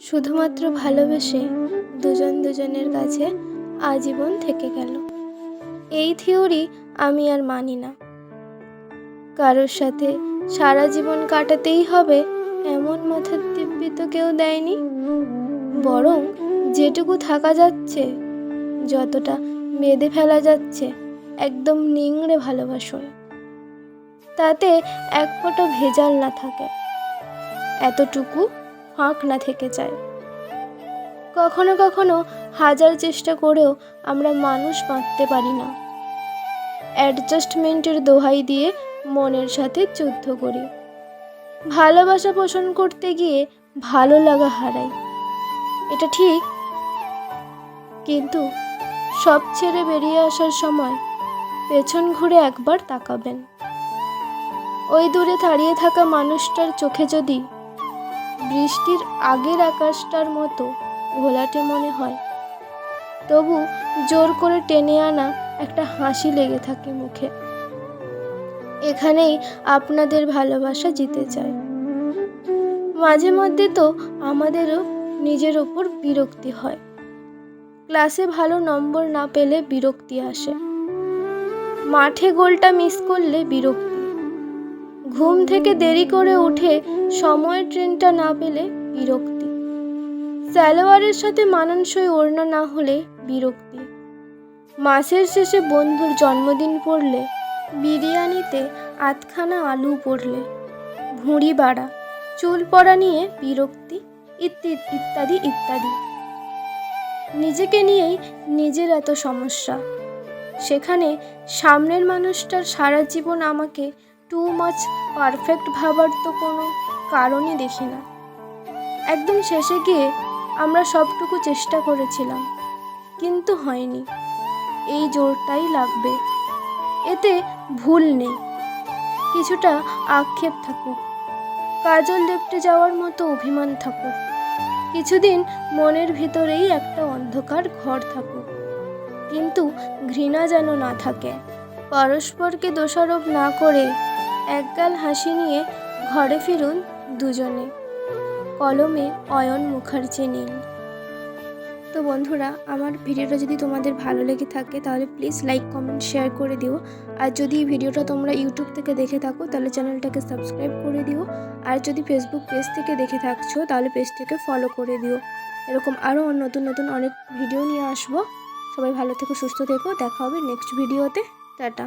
শুধুমাত্র ভালোবেসে দুজন দুজনের কাছে আজীবন থেকে গেল। এই থিওরি আমি আর মানি না। কারোর সাথে সারা জীবন কাটাতেই হবে এমন মাথার দিব্যি তো কেউ দেয়নি। বরং যেটুকু থাকা যাচ্ছে, যতটা বেঁধে ফেলা যাচ্ছে, একদম নিংড়ে ভালোবাসুন। তাতে এক ফোঁটা ভেজাল না থাকে, এতটুকু ফাঁক না থেকে যায়। কখনো কখনো হাজার চেষ্টা করেও আমরা মানুষ বাঁধতে পারি না। অ্যাডজাস্টমেন্টের দোহাই দিয়ে মনের সাথে যুদ্ধ করি। ভালোবাসা পোষণ করতে গিয়ে ভালো লাগা হারাই, এটা ঠিক। কিন্তু সব ছেড়ে বেরিয়ে আসার সময় পেছন ঘুরে একবার তাকাবেন। ওই দূরে দাঁড়িয়ে থাকা মানুষটার চোখে যদি বৃষ্টির আগের আকাশটার মতো ঘোলাটে মনে হয়, তবু জোর করে টেনে আনা একটা হাসি লেগে থাকে মুখে। এখানেই আপনাদের ভালোবাসা জিতে যায়। মাঝে মধ্যে তো আমাদেরও নিজের ওপর বিরক্তি হয়। ক্লাসে ভালো নম্বর না পেলে বিরক্তি আসে, মাঠে গোলটা মিস করলে বিরক্তি, ঘুম থেকে দেরি করে উঠে সময় ট্রেনটা না পেলে বিরক্তি, সালোয়ারের সাথে মানানসই ওড়না না হলে বিরক্তি, মাসের শেষে বন্ধুর জন্মদিন পড়লে, বিরিয়ানিতে আধখানা আলু পড়লে, ভুঁড়ি বাড়া, চুল পড়া নিয়ে বিরক্তি, ইত্যাদি ইত্যাদি। নিজেকে নিয়েই নিজের এত সমস্যা, সেখানে সামনের মানুষটার সারা জীবন আমাকে টু মাচ পারফেক্ট ভাবার তো কোনো কারণই দেখি না। একদম শেষে গিয়ে আমরা সবটুকু চেষ্টা করেছিলাম, কিন্তু হয়নি। এই জোরটাই লাগবে, এতে ভুল নেই। কিছুটা আক্ষেপ থাকুক, কাজল লেপটে যাওয়ার মতো অভিমান থাকুক, কিছুদিন মনের ভিতরেই একটা অন্ধকার ঘর থাকুক, কিন্তু ঘৃণা যেন না থাকে। পরস্পরকে দোষারোপ না করে একগাল হাসি নিয়ে ঘরে ফিরুন দুজনে। কলমে অয়ন মুখার্জি নীল। তো বন্ধুরা, আমার ভিডিওটা যদি তোমাদের ভালো লেগে থাকে তাহলে প্লিজ লাইক, কমেন্ট, শেয়ার করে দিও। আর যদি এই ভিডিওটা তোমরা ইউটিউব থেকে দেখে থাকো তাহলে চ্যানেলটাকে সাবস্ক্রাইব করে দিও। আর যদি ফেসবুক পেজ থেকে দেখে থাকছো তাহলে পেজটাকে ফলো করে দিও। এরকম আরও নতুন নতুন অনেক ভিডিও নিয়ে আসবো। সবাই ভালো থেকো, সুস্থ থেকো, দেখা হবে নেক্সট ভিডিওতে। টাটা।